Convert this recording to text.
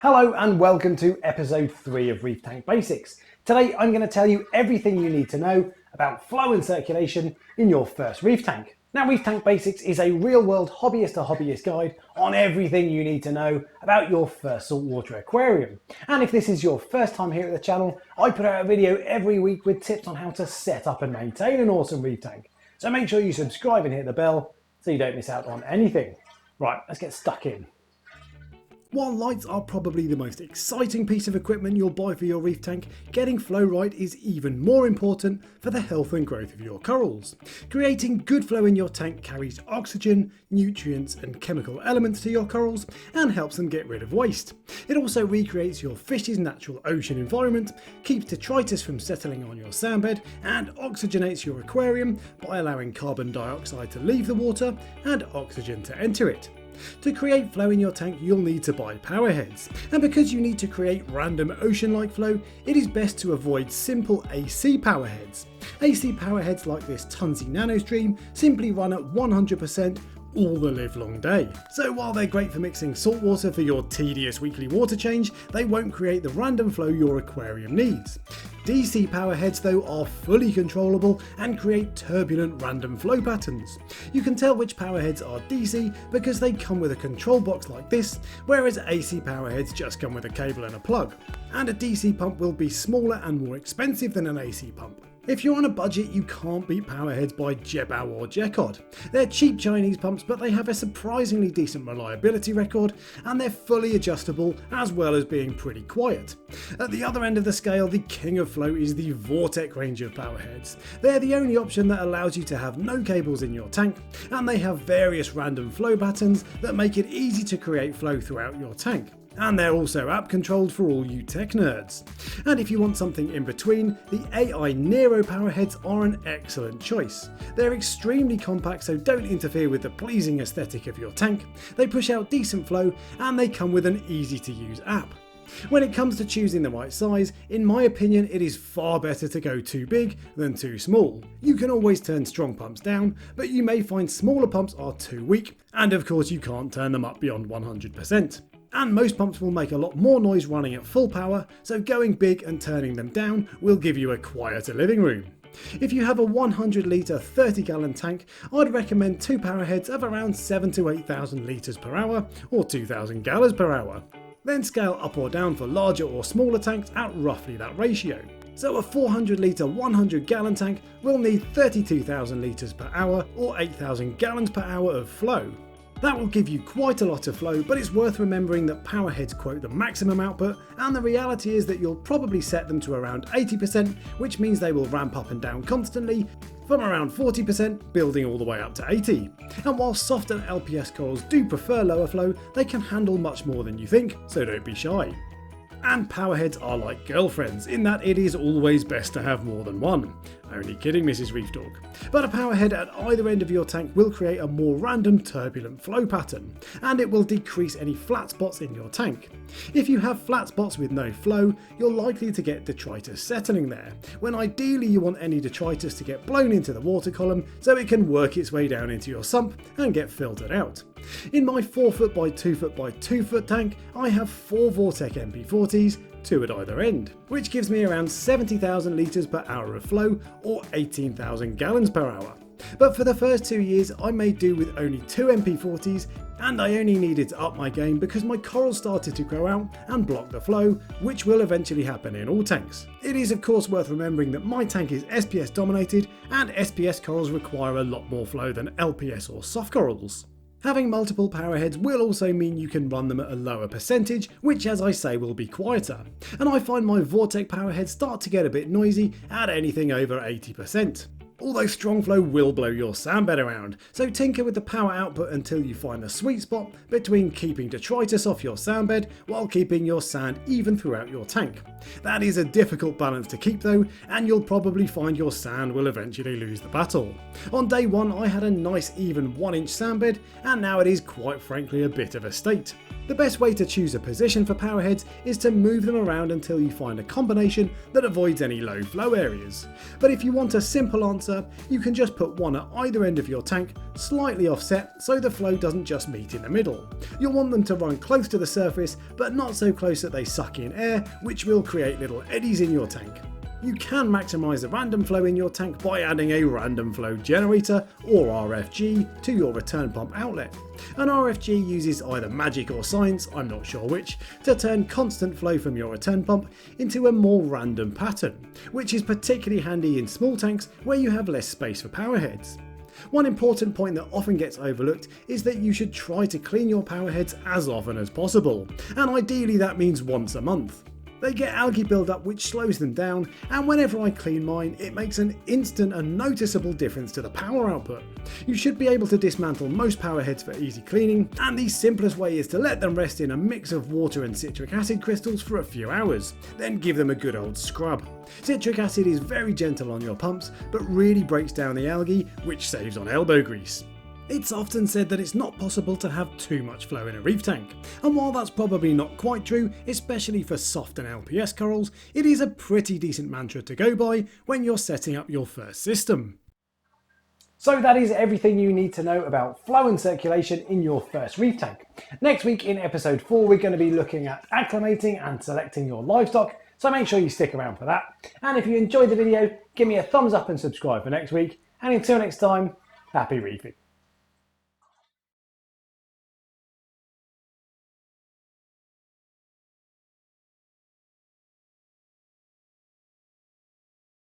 Hello and welcome to episode 3 of Reef Tank Basics. Today I'm going to tell you everything you need to know about flow and circulation in your first reef tank. Now, Reef Tank Basics is a real-world hobbyist to hobbyist guide on everything you need to know about your first saltwater aquarium. And if this is your first time here at the channel, I put out a video every week with tips on how to set up and maintain an awesome reef tank. So make sure you subscribe and hit the bell so you don't miss out on anything. Right, let's get stuck in. While lights are probably the most exciting piece of equipment you'll buy for your reef tank, getting flow right is even more important for the health and growth of your corals. Creating good flow in your tank carries oxygen, nutrients and chemical elements to your corals and helps them get rid of waste. It also recreates your fish's natural ocean environment, keeps detritus from settling on your sandbed and oxygenates your aquarium by allowing carbon dioxide to leave the water and oxygen to enter it. To create flow in your tank, you'll need to buy powerheads, and because you need to create random ocean-like flow, it is best to avoid simple AC powerheads. AC powerheads like this Tunzi NanoStream simply run at 100% all the live long day. So while they're great for mixing salt water for your tedious weekly water change, they won't create the random flow your aquarium needs. DC powerheads though are fully controllable and create turbulent random flow patterns. You can tell which powerheads are DC because they come with a control box like this, whereas AC powerheads just come with a cable and a plug. And a DC pump will be smaller and more expensive than an AC pump. If you're on a budget, you can't beat powerheads by Jebao or Jekod. They're cheap Chinese pumps, but they have a surprisingly decent reliability record, and they're fully adjustable as well as being pretty quiet. At the other end of the scale, the king of flow is the Vortec range of powerheads. They're the only option that allows you to have no cables in your tank, and they have various random flow patterns that make it easy to create flow throughout your tank. And they're also app controlled for all you tech nerds. And if you want something in between, the AI Nero powerheads are an excellent choice. They're extremely compact, so don't interfere with the pleasing aesthetic of your tank. They push out decent flow and they come with an easy to use app. When it comes to choosing the right size, in my opinion it is far better to go too big than too small. You can always turn strong pumps down, but you may find smaller pumps are too weak, and of course you can't turn them up beyond 100%. And most pumps will make a lot more noise running at full power, so going big and turning them down will give you a quieter living room. If you have a 100 litre 30 gallon tank, I'd recommend two powerheads of around 7 to 8,000 litres per hour or 2,000 gallons per hour. Then scale up or down for larger or smaller tanks at roughly that ratio. So a 400 litre 100 gallon tank will need 32,000 litres per hour or 8,000 gallons per hour of flow. That will give you quite a lot of flow, but it's worth remembering that powerheads quote the maximum output, and the reality is that you'll probably set them to around 80%, which means they will ramp up and down constantly, from around 40% building all the way up to 80. And while soft and LPS corals do prefer lower flow, they can handle much more than you think, so don't be shy. And powerheads are like girlfriends, in that it is always best to have more than one. Only kidding, Mrs. Reef Dog. But a powerhead at either end of your tank will create a more random turbulent flow pattern, and it will decrease any flat spots in your tank. If you have flat spots with no flow, you're likely to get detritus settling there, when ideally you want any detritus to get blown into the water column so it can work its way down into your sump and get filtered out. In my 4 foot by 2 foot by 2 foot tank, I have 4 Vortec MP40s, 2 at either end, which gives me around 70,000 litres per hour of flow or 18,000 gallons per hour. But for the first 2 years I made do with only 2 MP40s, and I only needed to up my game because my corals started to grow out and block the flow, which will eventually happen in all tanks. It is of course worth remembering that my tank is SPS dominated, and SPS corals require a lot more flow than LPS or soft corals. Having multiple powerheads will also mean you can run them at a lower percentage, which as I say will be quieter. And I find my Vortec powerheads start to get a bit noisy at anything over 80%. Although strong flow will blow your sandbed around, so tinker with the power output until you find the sweet spot between keeping detritus off your sandbed while keeping your sand even throughout your tank. That is a difficult balance to keep though, and you'll probably find your sand will eventually lose the battle. On day 1 I had a nice even 1-inch sandbed, and now it is quite frankly a bit of a state. The best way to choose a position for powerheads is to move them around until you find a combination that avoids any low flow areas. But if you want a simple answer, water, you can just put one at either end of your tank, slightly offset so the flow doesn't just meet in the middle. You'll want them to run close to the surface, but not so close that they suck in air, which will create little eddies in your tank. You can maximise the random flow in your tank by adding a random flow generator, or RFG, to your return pump outlet. An RFG uses either magic or science, I'm not sure which, to turn constant flow from your return pump into a more random pattern, which is particularly handy in small tanks where you have less space for power heads. One important point that often gets overlooked is that you should try to clean your power heads as often as possible, and ideally that means once a month. They get algae buildup which slows them down, and whenever I clean mine it makes an instant and noticeable difference to the power output. You should be able to dismantle most power heads for easy cleaning, and the simplest way is to let them rest in a mix of water and citric acid crystals for a few hours, then give them a good old scrub. Citric acid is very gentle on your pumps, but really breaks down the algae, which saves on elbow grease. It's often said that it's not possible to have too much flow in a reef tank, and while that's probably not quite true, especially for soft and LPS corals, it is a pretty decent mantra to go by when you're setting up your first system. So that is everything you need to know about flow and circulation in your first reef tank. Next week in episode 4 we're going to be looking at acclimating and selecting your livestock, so make sure you stick around for that. And if you enjoyed the video, give me a thumbs up and subscribe for next week, and until next time, happy reefing.